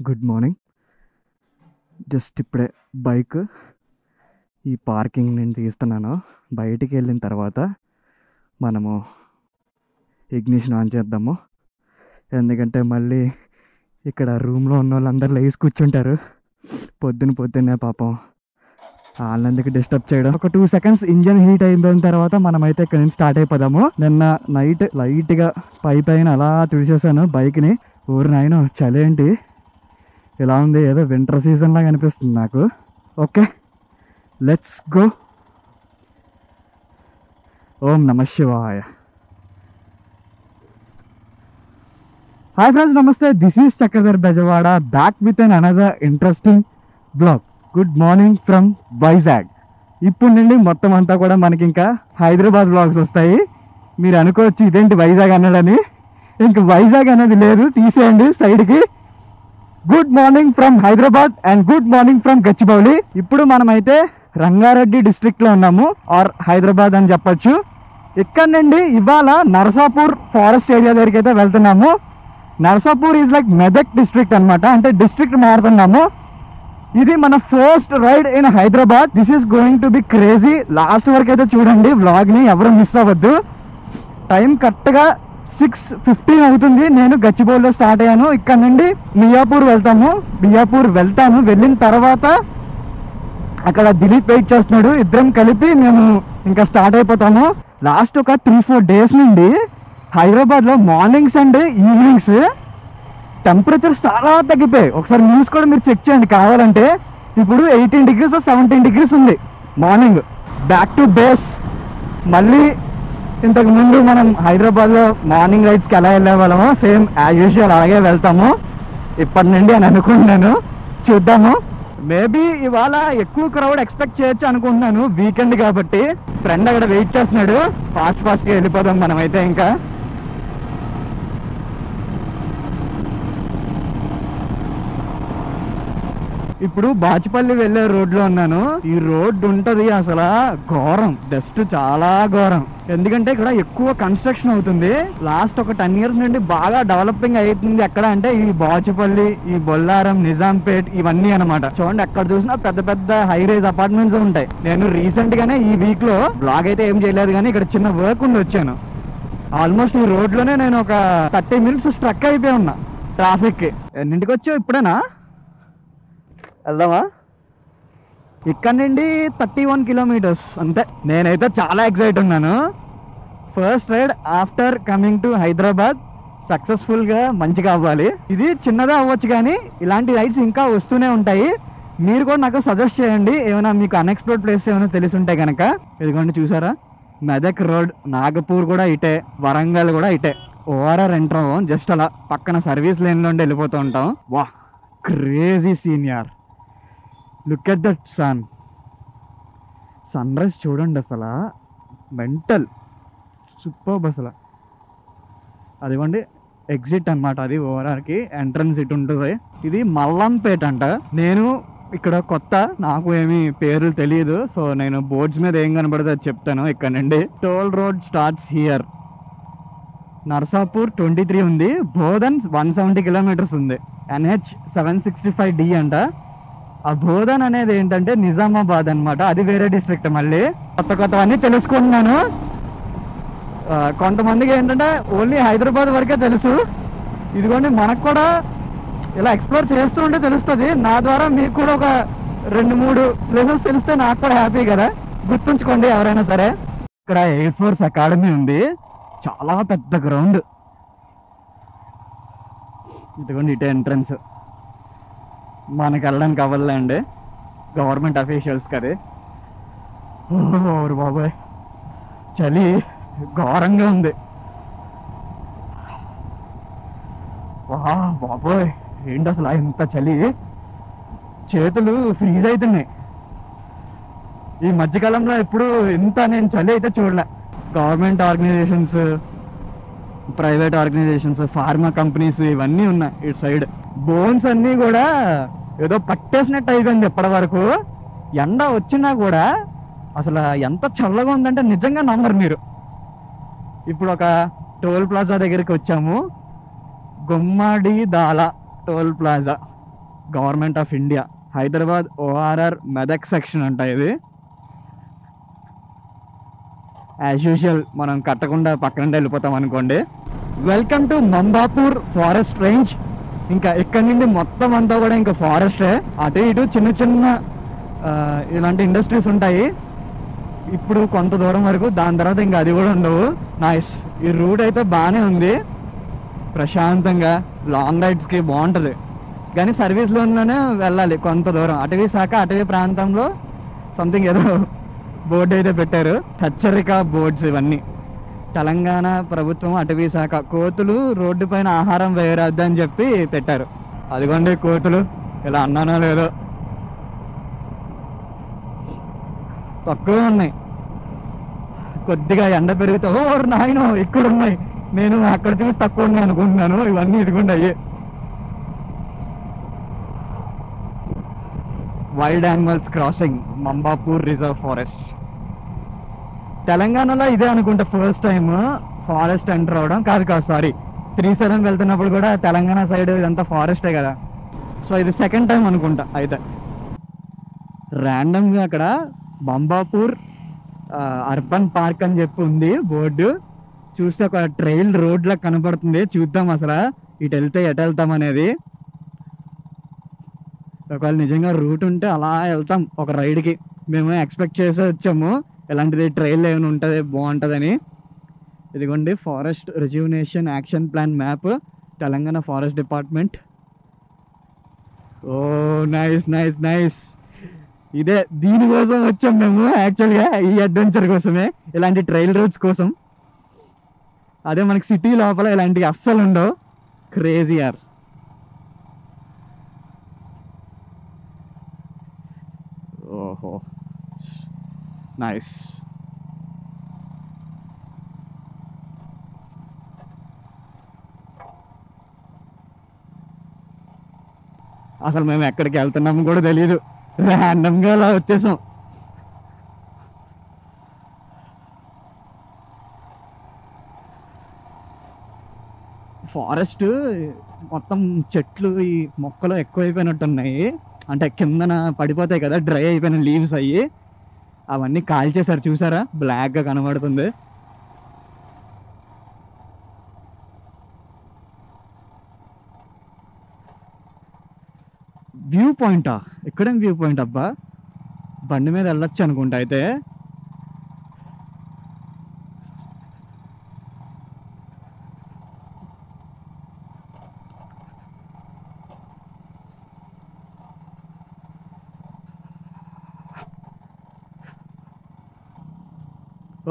Good morning. Just ఇప్పుడే bike ఈ parking నేను తీస్తున్నాను. బయటికి వెళ్ళిన తర్వాత మనము ఇగ్నిషన్ ఆన్ చేద్దాము. ఎందుకంటే మళ్ళీ ఇక్కడ రూమ్లో ఉన్న వాళ్ళందరూ లేచి కూర్చుంటారు. పొద్దున్నే పాపం వాళ్ళందుకు డిస్టర్బ్ చేయడం. ఒక 2 seconds ఇంజన్ హీట్ అయిపోయిన తర్వాత మనమైతే ఇక్కడ నుంచి స్టార్ట్ అయిపోదాము. నిన్న నైట్ లైట్గా పైన అలా తుడిచేసాను బైక్ని. ఊరు నాయన చలి ఏంటి ఇలా ఉంది, ఏదో వింటర్ సీజన్ లాగా అనిపిస్తుంది నాకు. Okay, let's go. ఓం నమ శివాయ. హాయ్ ఫ్రెండ్స్, నమస్తే. This is Chakradhar Bezawada, back with an another interesting blog. Good morning from Vizag. ఇప్పుడు నుండి మొత్తం అంతా కూడా మనకి ఇంకా హైదరాబాద్ బ్లాగ్స్ వస్తాయి. మీరు అనుకోవచ్చు ఇదేంటి వైజాగ్ అన్నాడని. ఇంక వైజాగ్ అనేది లేదు, తీసేయండి సైడ్కి. Good morning from Hyderabad and good morning from Gachibowli. ఇప్పుడు మనమైతే రంగారెడ్డి డిస్ట్రిక్ట్లో ఉన్నాము, ఆర్ హైదరాబాద్ అని చెప్పొచ్చు. ఇక్కడ నుండి ఇవాళ నరసాపూర్ ఫారెస్ట్ ఏరియా దగ్గరికి అయితే వెళ్తున్నాము. Narsapur is like Medak district అనమాట, అంటే డిస్ట్రిక్ట్ మారుతున్నాము. ఇది మన first ride in Hyderabad. This is going to be crazy. Last వరకు అయితే చూడండి వ్లాగ్ని, ఎవరు మిస్ అవ్వద్దు. టైం కరెక్ట్గా 6:15 అవుతుంది. నేను గచ్చిబౌలిలో స్టార్ట్ అయ్యాను. ఇక్కడ నుండి మియాపూర్ వెళ్తాను. వెళ్ళిన తర్వాత అక్కడ దిలీప్ వెయిట్ చేస్తున్నాడు. ఇద్దరం కలిపి మేము ఇంకా స్టార్ట్ అయిపోతాము. లాస్ట్ ఒక 3-4 days నుండి హైదరాబాద్లో మార్నింగ్స్ అండ్ ఈవినింగ్స్ టెంపరేచర్స్ చాలా తగ్గిపోయాయి. ఒకసారి న్యూస్ కూడా మీరు చెక్ చేయండి కావాలంటే. ఇప్పుడు 18 degrees 17 degrees ఉంది మార్నింగ్. Back to base. మళ్ళీ ఇంతకు ముందు మనం హైదరాబాద్లో మార్నింగ్ రైడ్స్కి ఎలా వెళ్ళే వాళ్ళమో సేమ్ యాజ్ యూజువల్ అలాగే వెళ్తాము ఇప్పటి నుండి అని అనుకుంటున్నాను. చూద్దాము. మేబీ ఇవాళ ఎక్కువ క్రౌడ్ ఎక్స్పెక్ట్ చేయొచ్చు అనుకుంటున్నాను, వీకెండ్ కాబట్టి. ఫ్రెండ్ అక్కడ వెయిట్ చేస్తున్నాడు. ఫాస్ట్గా వెళ్ళిపోదాం మనమైతే. ఇంకా ఇప్పుడు బాచుపల్లి వెళ్ళే రోడ్లో ఉన్నాను. ఈ రోడ్ ఉంటది అసలు ఘోరం, డస్ట్ చాలా ఘోరం. ఎందుకంటే ఇక్కడ ఎక్కువ కన్స్ట్రక్షన్ అవుతుంది. లాస్ట్ ఒక 10 years నుండి బాగా డెవలపింగ్ అవుతుంది. ఎక్కడ అంటే ఈ బాచుపల్లి, ఈ బొల్లారం, నిజాంపేట్ ఇవన్నీ అనమాట. చూడండి ఎక్కడ చూసినా పెద్ద పెద్ద హై రైజ్ అపార్ట్మెంట్స్ ఉంటాయి. నేను రీసెంట్ గానే ఈ వీక్ లో బ్లాగ్ అయితే ఏం చేయలేదు, కానీ ఇక్కడ చిన్న వర్క్ ఉండి వచ్చాను. ఆల్మోస్ట్ ఈ రోడ్ లోనే నేను ఒక 30 minutes స్ట్రక్ అయిపోయి ఉన్నా ట్రాఫిక్ కి. ఎన్నింటికి వచ్చావు? ఇప్పుడేనా వెళ్దామా? ఇక్కడ నుండి 31 kilometers అంతే. నేనైతే చాలా ఎక్సైట్ ఉన్నాను. First ride after coming to Hyderabad. సక్సెస్ఫుల్గా మంచిగా అవ్వాలి. ఇది చిన్నదే అవ్వచ్చు, కానీ ఇలాంటి రైడ్స్ ఇంకా వస్తూనే ఉంటాయి. మీరు కూడా నాకు సజెస్ట్ చేయండి, ఏమైనా మీకు అన్ఎక్స్ప్లోర్డ్ ప్లేస్ ఏమైనా తెలిసి ఉంటే కనుక. ఇదిగోండి చూసారా, మెదక్ రోడ్, నాగపూర్ కూడా ఇటే, వరంగల్ కూడా ఇటే. ఓఆర్ఆర్ ఎంటర్ అవ్వం, జస్ట్ అలా పక్కన సర్వీస్ లైన్లో ఉండి వెళ్ళిపోతూ ఉంటాం. Wow, crazy senior. Look at that sunrise చూడండి, అసలు మెంటల్ సూపర్. అసలు అదిగోండి ఎగ్జిట్ అనమాట, అది ఓఆర్ఆర్కి ఎంట్రన్స్ ఇటు ఉంటుంది. ఇది మల్లంపేట అంట. నేను ఇక్కడ కొత్త, నాకు ఏమీ పేర్లు తెలియదు. సో నేను బోర్డ్స్ మీద ఏం కనబడితే అది చెప్తాను. ఇక్కడ నుండి toll road starts here. Narsapur 23 ఉంది. బోధన్ 170 kilometers ఉంది. NH 765D అంట. ఆ బోధన్ అనేది ఏంటంటే నిజామాబాద్ అనమాట, అది వేరే డిస్ట్రిక్ట్. మళ్ళీ కొత్తవన్నీ తెలుసుకుంటున్నాను. కొంతమందికి ఏంటంటే ఓన్లీ హైదరాబాద్ వరకే తెలుసు. ఇదిగోండి మనకు కూడా ఇలా ఎక్స్ప్లోర్ చేస్తూ ఉంటే తెలుస్తుంది. నా ద్వారా మీకు కూడా ఒక 2-3 ప్లేసెస్ తెలిస్తే నాకు కూడా హ్యాపీ కదా. గుర్తుంచుకోండి ఎవరైనా సరే. ఇక్కడ ఎయిర్ ఫోర్స్ అకాడమీ ఉంది, చాలా పెద్ద గ్రౌండ్. ఇదిగోండి ఇటే ఎంట్రన్స్. మనకి వెళ్ళడానికి అవ్వదులేండి, గవర్నమెంట్ అఫీషియల్స్కి అది. ఓరు బాబాయ్, చలి ఘోరంగా ఉంది. వా బాబోయ్, ఏంటి అసలు ఇంత చలి, చేతులు ఫ్రీజ్ అవుతున్నాయి. ఈ మధ్యకాలంలో ఎప్పుడు ఇంత నేను చలి అయితే చూడలే. Government organisations, private organisations, pharma companies ఇవన్నీ ఉన్నాయి ఇటు సైడ్. బోన్స్ అన్నీ కూడా ఏదో పట్టేసినట్టు అయిపోయింది ఇప్పటి వరకు. ఎండ వచ్చినా కూడా అసలు ఎంత చల్లగా ఉందంటే నిజంగా నమ్మరు మీరు. ఇప్పుడు ఒక టోల్ ప్లాజా దగ్గరికి వచ్చాము, Gummadidala toll plaza. Government of India, Hyderabad ORR Medak section అంట ఇది. యాజ్ యూజువల్ మనం కట్టకుండా పక్కన వెళ్ళిపోతాం అనుకోండి. Welcome to Mambapur forest range. ఇంకా ఇక్కడ నుండి మొత్తం అంతా కూడా ఇంకా ఫారెస్టే. అటు ఇటు చిన్న చిన్న ఇలాంటి ఇండస్ట్రీస్ ఉంటాయి ఇప్పుడు కొంత దూరం వరకు, దాని తర్వాత ఇంకా అది కూడా ఉండవు. నైస్. ఈ రూట్ అయితే బాగానే ఉంది, ప్రశాంతంగా లాంగ్ రైడ్స్కి బాగుంటుంది. కానీ సర్వీస్లోనే వెళ్ళాలి కొంత దూరం. అటవీ శాఖ అటవీ ప్రాంతంలో సంథింగ్ ఏదో బోర్డు అయితే పెట్టారు, హెచ్చరిక బోర్డ్స్ ఇవన్నీ. తెలంగాణ ప్రభుత్వం అటవీ శాఖ కోతులు రోడ్డు పైన ఆహారం వేయరాద్దు అని చెప్పి పెట్టారు. అదిగోండి కోతులు, ఇలా అన్నానో లేదో తక్కువ ఉన్నాయి. కొద్దిగా ఎండ పెరిగితే ఓ నాయనో ఇక్కడ ఉన్నాయి, నేను అక్కడ చూసి తక్కువ ఉన్నాయి అనుకుంటున్నాను. ఇవన్నీ ఇదిగోండి అయ్యే. Wild animals crossing Mambapur reserve forest. తెలంగాణలో ఇదే అనుకుంటా ఫస్ట్ టైం ఫారెస్ట్ ఎంటర్ అవడం. కాదు సారీ, శ్రీశైలం వెళ్తున్నప్పుడు కూడా తెలంగాణ సైడ్ ఇదంతా ఫారెస్టే కదా. సో ఇది సెకండ్ టైం అనుకుంటా. అయితే ర్యాండమ్గా అక్కడ మంబాపూర్ అర్బన్ పార్క్ అని చెప్పి ఉంది బోర్డు. చూస్తే ఒక ట్రైల్ రోడ్లా కనపడుతుంది. చూద్దాం అసలు ఇటు వెళ్తే ఎటు వెళ్తాం అనేది. ఒకవేళ నిజంగా రూట్ ఉంటే అలా వెళ్తాం ఒక రైడ్కి. మేము ఎక్స్పెక్ట్ చేసి వచ్చాము ఇలాంటిది ట్రైల్ ఏమైనా ఉంటుంది బాగుంటుందని. ఇదిగోండి forest rejuvenation action plan map, Telangana forest department. Oh nice nice nice. ఇదే దీనికోసం వచ్చాం మేము యాక్చువల్గా, ఈ అడ్వెంచర్ కోసమే, ఇలాంటి ట్రైల్ రోడ్స్ కోసం. అదే మనకి సిటీ లోపల ఇలాంటివి అస్సలు ఉండవు. క్రేజీ యార్. ఓహో నైస్. అసలు మేము ఎక్కడికి వెళ్తున్నాము కూడా తెలియదు, ర్యాండమ్గా అలా వచ్చేసాం. ఫారెస్ట్ మొత్తం చెట్లు ఈ మొక్కలు ఎక్కువైపోయినట్టున్నాయి. అంటే కిందన పడిపోతాయి కదా డ్రై అయిపోయిన లీవ్స్ అయ్యి, అవన్నీ కాల్చేశారు. చూసారా బ్లాక్గా కనబడుతుంది. వ్యూ పాయింటా? ఎక్కడేం వ్యూ పాయింట్ అబ్బా? బండి మీద వెళ్ళొచ్చు అనుకుంటా అయితే.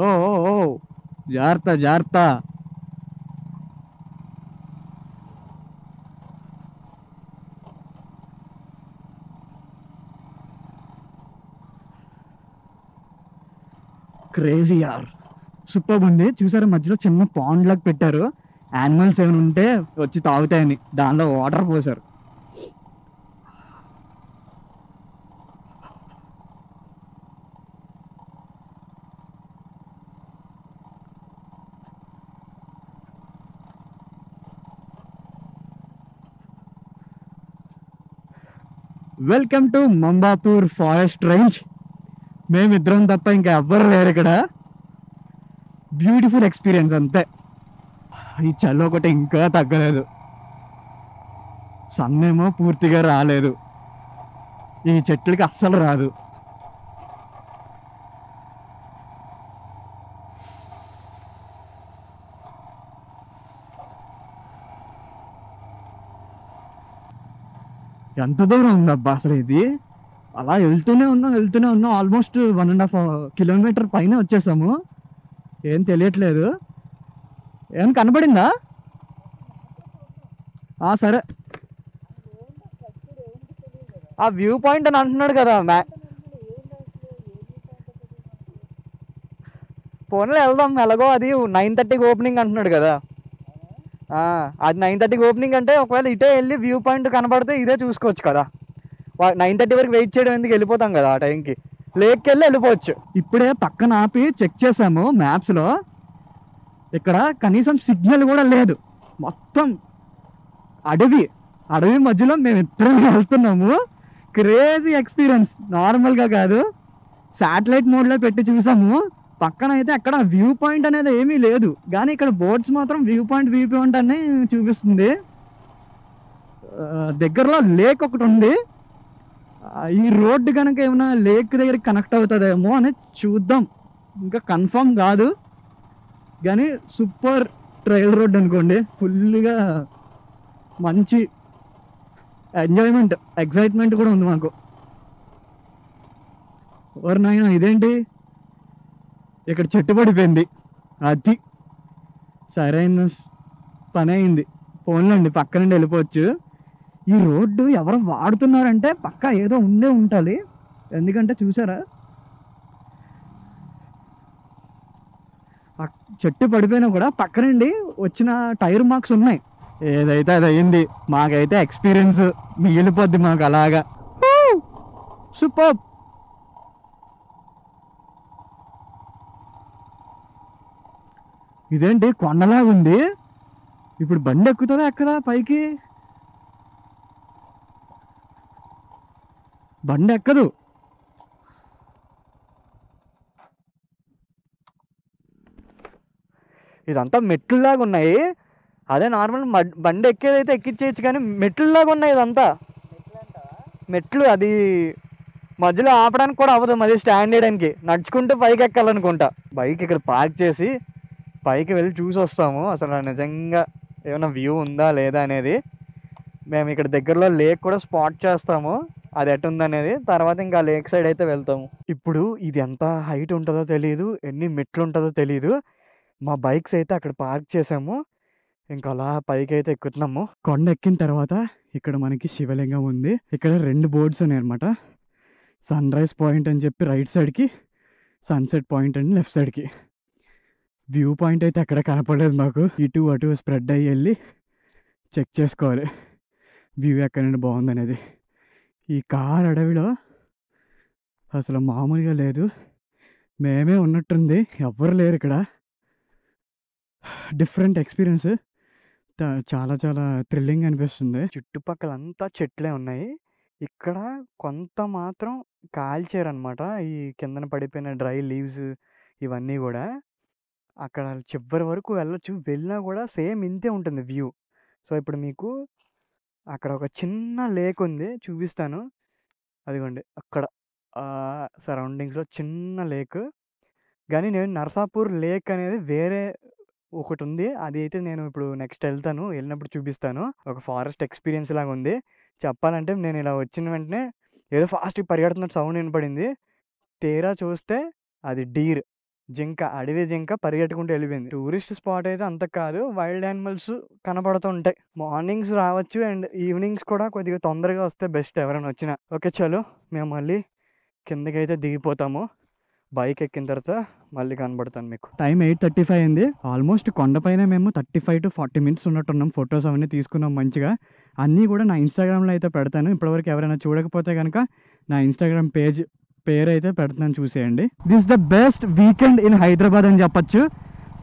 ఓ ఓ ఓ జాగ్రత్త జాగ్రత్త. క్రేజీ యార్, సూపర్ ఉంది. చూసారా మధ్యలో చిన్న పాండ్ లాగా పెట్టారు, యానిమల్స్ ఏమైనా ఉంటే వచ్చి తాగుతాయని. దానిలో వాటర్ పోసారు. Welcome to Mambapur forest range. మేమిద్దరం తప్ప ఇంకా ఎవ్వరు లేరు ఇక్కడ. బ్యూటిఫుల్ ఎక్స్పీరియన్స్ అంతే. ఈ చలి ఒకటి ఇంకా తగ్గలేదు, సన్ ఏమో పూర్తిగా రాలేదు, ఈ చెట్లకి అస్సలు రాదు. ఎంత దూరం ఉందబ్బా అసలు ఇది? అలా వెళ్తూనే ఉన్నాం ఆల్మోస్ట్ 1.5 కిలోమీటర్ పైన వచ్చేసాము. ఏం తెలియట్లేదు. ఏం కనబడిందా? సరే, ఆ వ్యూ పాయింట్ అని అంటున్నాడు కదా ఫోన్లో వెళ్దాం ఎలాగో. అది 9:30కి ఓపెనింగ్ అంటున్నాడు కదా. అది 9:30కి ఓపెనింగ్ అంటే ఒకవేళ ఇటే వెళ్ళి వ్యూ పాయింట్ కనబడితే ఇదే చూసుకోవచ్చు కదా. 9:30 వరకు వెయిట్ చేయడం ఎందుకు, వెళ్ళిపోతాం కదా ఆ టైంకి. లేక్కి వెళ్ళి వెళ్ళిపోవచ్చు. ఇప్పుడే పక్కన ఆపి చెక్ చేసాము మ్యాప్స్లో, ఇక్కడ కనీసం సిగ్నల్ కూడా లేదు, మొత్తం అడవి. అడవి మధ్యలో మేము ఇద్దరం వెళ్తున్నాము. క్రేజీ ఎక్స్పీరియన్స్, నార్మల్గా కాదు. శాటిలైట్ మోడ్లో పెట్టి చూసాము. పక్కన అయితే అక్కడ వ్యూ పాయింట్ అనేది ఏమీ లేదు, కానీ ఇక్కడ బోర్డ్స్ మాత్రం వ్యూ పాయింట్ అని చూపిస్తుంది. దగ్గరలో లేక్ ఒకటి ఉంది. ఈ రోడ్డు కనుక ఏమైనా లేక్ దగ్గరికి కనెక్ట్ అవుతుందేమో అని చూద్దాం, ఇంకా కన్ఫర్మ్ కాదు. కానీ సూపర్ ట్రైల్ రోడ్ అనుకోండి, ఫుల్గా మంచి ఎంజాయ్మెంట్, ఎక్సైట్మెంట్ కూడా ఉంది మాకు. ఓర్ నాయనా ఇదేంటి ఇక్కడ చెట్టు పడిపోయింది, అది సరైన పని అయింది. పోన్లండి, పక్క నుండి వెళ్ళిపోవచ్చు. ఈ రోడ్డు ఎవరు వాడుతున్నారంటే పక్క ఏదో ఉండాలి. ఎందుకంటే చూసారా చెట్టు పడిపోయినా కూడా పక్క నుండి వచ్చిన టైర్ మార్క్స్ ఉన్నాయి. ఏదైతే అది అయ్యింది, మాకైతే ఎక్స్పీరియన్స్ మిగిలిపోద్ది మాకు అలాగా. సూపర్. ఇదేంటి కొండలాగుంది, ఇప్పుడు బండి ఎక్కుతుందా ఎక్కదా పైకి? బండి ఎక్కదు. ఇదంతా మెట్లులాగా ఉన్నాయి. అదే నార్మల్ బండి ఎక్కేదైతే ఎక్కించేయచ్చు, కానీ మెట్లులాగా ఉన్నాయి ఇదంతా. మెట్లు అది మధ్యలో ఆపడానికి కూడా అవ్వదు, మళ్ళీ స్టాండ్ చేయడానికి నడుచుకుంటూ పైకి ఎక్కాలనుకుంటా. బైక్ ఇక్కడ పార్క్ చేసి పైకి వెళ్ళి చూసి వస్తాము, అసలు నిజంగా ఏమైనా వ్యూ ఉందా లేదా అనేది. మేము ఇక్కడ దగ్గరలో లేక్ కూడా స్పాట్ చేస్తాము, అది ఎట్టుందనేది. తర్వాత ఇంకా లేక్ సైడ్ అయితే వెళ్తాము. ఇప్పుడు ఇది ఎంత హైట్ ఉంటుందో తెలియదు, ఎన్ని మెట్లు ఉంటుందో తెలియదు. మా బైక్స్ అయితే అక్కడ పార్క్ చేసాము, ఇంకా అలా పైకి అయితే ఎక్కుతున్నాము. కొండ ఎక్కిన తర్వాత ఇక్కడ మనకి శివలింగం ఉంది. ఇక్కడ 2 బోర్డ్స్ ఉన్నాయి అనమాట. సన్ రైజ్ పాయింట్ అని చెప్పి రైట్ సైడ్కి, సన్సెట్ పాయింట్ అని లెఫ్ట్ సైడ్కి. వ్యూ పాయింట్ అయితే అక్కడ కనపడలేదు మాకు. ఇటు అటు స్ప్రెడ్ అయ్యి వెళ్ళి చెక్ చేసుకోవాలి వ్యూ ఎక్కడ నుండి బాగుందనేది. ఈ కార్ అడవిలో అసలు మామూలుగా లేదు, మేమే ఉన్నట్టుంది, ఎవ్వరు లేరు ఇక్కడ. డిఫరెంట్ ఎక్స్పీరియన్స్, చాలా చాలా థ్రిల్లింగ్ అనిపిస్తుంది. చుట్టుపక్కల అంతా చెట్లే ఉన్నాయి. ఇక్కడ కొంత మాత్రం కాల్చారనమాట, ఈ కిందన పడిపోయిన డ్రై లీవ్స్ ఇవన్నీ కూడా. అక్కడ చివరి వరకు వెళ్ళొచ్చు, వెళ్ళినా కూడా సేమ్ ఇంతే ఉంటుంది వ్యూ. సో ఇప్పుడు మీకు అక్కడ ఒక చిన్న లేక్ ఉంది, చూపిస్తాను. అదిగోండి అక్కడ సరౌండింగ్స్లో చిన్న లేక్. కానీ నేను నర్సాపూర్ లేక్ అనేది వేరే ఒకటి ఉంది, అది అయితే నేను ఇప్పుడు నెక్స్ట్ వెళ్ళినప్పుడు చూపిస్తాను. ఒక ఫారెస్ట్ ఎక్స్పీరియన్స్ లాగా ఉంది. చెప్పాలంటే నేను ఇలా వచ్చిన వెంటనే ఏదో ఫాస్ట్గా పరిగెడుతున్నట్టు సౌండ్ వినపడింది. తీరా చూస్తే అది డీర్, జింక, అడవి జింక పరిగెట్టుకుంటూ వెళ్ళిపోయింది. టూరిస్ట్ స్పాట్ అయితే అంత కాదు, వైల్డ్ యానిమల్స్ కనపడుతూ ఉంటాయి. మార్నింగ్స్ రావచ్చు అండ్ ఈవినింగ్స్ కూడా కొద్దిగా తొందరగా వస్తే బెస్ట్ ఎవరైనా వచ్చినా. ఓకే చలో, మేము మళ్ళీ కిందకి అయితే దిగిపోతాము. బైక్ ఎక్కిన తర్వాత మళ్ళీ కనబడతాను మీకు. టైం 8:35 అయింది. ఆల్మోస్ట్ కొండపైన మేము 35 to 40 minutes ఉన్నట్టున్నాం. ఫొటోస్ అవన్నీ తీసుకున్నాం మంచిగా. అన్నీ కూడా నా ఇన్స్టాగ్రామ్లో అయితే పెడతాను. ఇప్పటివరకు ఎవరైనా చూడకపోతే కనుక నా ఇన్స్టాగ్రామ్ పేరు అయితే పెడతాను, చూసేయండి. This the best weekend in Hyderabad అని చెప్పచ్చు.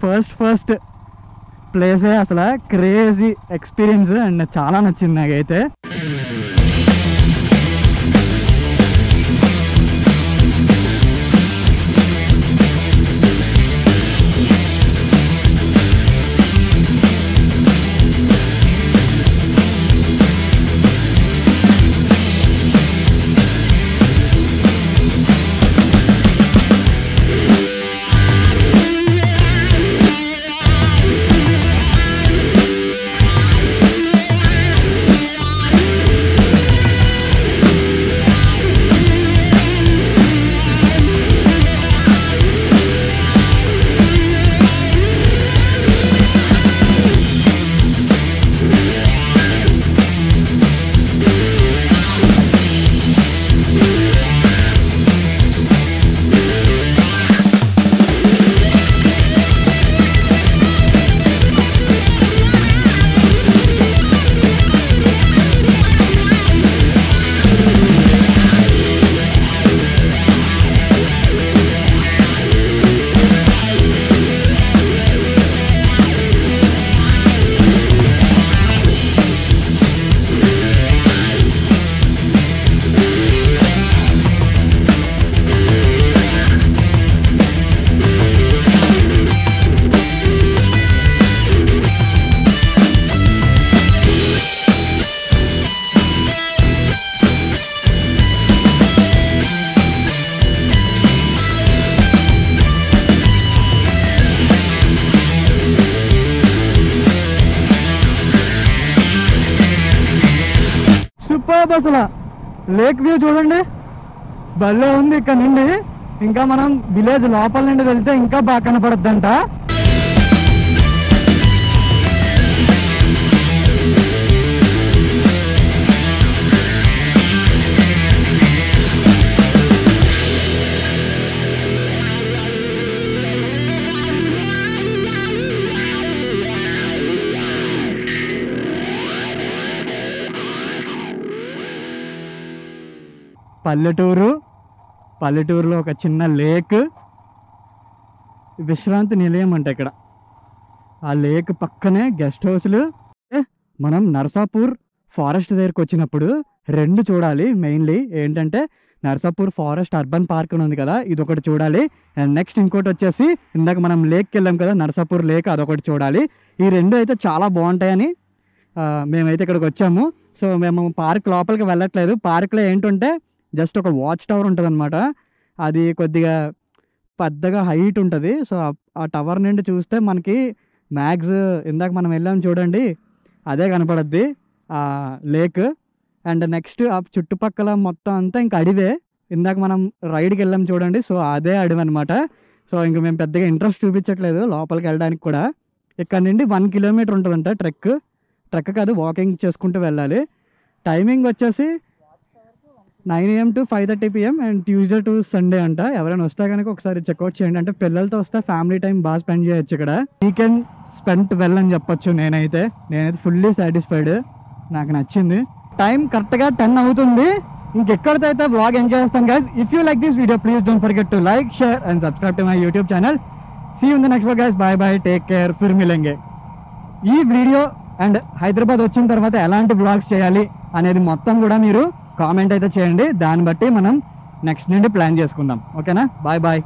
ఫస్ట్ ప్లేసే అసలు క్రేజీ ఎక్స్పీరియన్స్ అండ్ చాలా నచ్చింది నాకైతే. సూపర్ అసలు లేక్ వ్యూ చూడండి, భలే ఉంది ఇక్కడ నుండి. ఇంకా మనం విలేజ్ లోపల నుండి వెళ్తే ఇంకా బాగా కనపడద్దంట. పల్లెటూరులో ఒక చిన్న లేక్, విశ్రాంతి నిలయం అంట ఇక్కడ. ఆ లేక్ పక్కనే గెస్ట్ హౌస్లు. మనం నర్సాపూర్ ఫారెస్ట్ దగ్గరకు వచ్చినప్పుడు రెండు చూడాలి. మెయిన్లీ ఏంటంటే నర్సాపూర్ ఫారెస్ట్ అర్బన్ పార్క్ అని ఉంది కదా, ఇది ఒకటి చూడాలి. అండ్ నెక్స్ట్ ఇంకోటి వచ్చేసి ఇందాక మనం లేక్కి వెళ్ళాం కదా, నర్సాపూర్ లేక్, అదొకటి చూడాలి. ఈ రెండు అయితే చాలా బాగుంటాయని మేమైతే ఇక్కడికి వచ్చాము. సో మేము పార్క్ లోపలికి వెళ్ళట్లేదు. పార్క్లో ఏంటంటే జస్ట్ ఒక వాచ్ టవర్ ఉంటుంది అనమాట. అది కొద్దిగా పెద్దగా హైట్ ఉంటుంది. సో ఆ టవర్ నుండి చూస్తే మనకి మ్యాక్స్ ఇందాక మనం వెళ్ళాము చూడండి, అదే కనపడద్ది ఆ లేక్. అండ్ నెక్స్ట్ ఆ చుట్టుపక్కల మొత్తం అంతా ఇంకా అడివే. ఇందాక మనం రైడ్కి వెళ్ళాం చూడండి, సో అదే అడవి అనమాట. సో ఇంక మేము పెద్దగా ఇంట్రెస్ట్ చూపించట్లేదు లోపలికి వెళ్ళడానికి కూడా. ఇక్కడ నుండి 1 కిలోమీటర్ ఉంటుందంట ట్రెక్ కాదు, వాకింగ్ చేసుకుంటూ వెళ్ళాలి. టైమింగ్ వచ్చేసి 9 AM to 5:30 PM and Tuesday to Sunday అంట. ఎవరైనా వస్తే కనుక ఒకసారి చెక్అవుట్ చేయండి. అంటే పిల్లలతో వస్తే ఫ్యామిలీ టైం బాగా స్పెండ్ చేయొచ్చు ఇక్కడ. వీకెండ్ స్పెండ్ వెళ్ళని చెప్పొచ్చు. నేనైతే ఫుల్లీ సాటిస్ఫైడ్, నాకు నచ్చింది. టైం కరెక్ట్గా 10 అవుతుంది. ఇంకెక్కడితో అయితే వ్లాగ్ ఎంజాయ్ చేస్తాను guys. If you like this video please don't forget to like, share and subscribe to my YouTube channel. See you in the next video guys. Bye bye, take care, ఫిర్ మిలేంగే. ఈ video and Hyderabad వచ్చిన తర్వాత ఎలాంటి vlogs చేయాలి అనేది మొత్తం కూడా మీరు కామెంట్ అయితే చేయండి. దాన్ని బట్టి మనం నెక్స్ట్ నుండి ప్లాన్ చేసుకుందాం. ఓకేనా? Bye bye.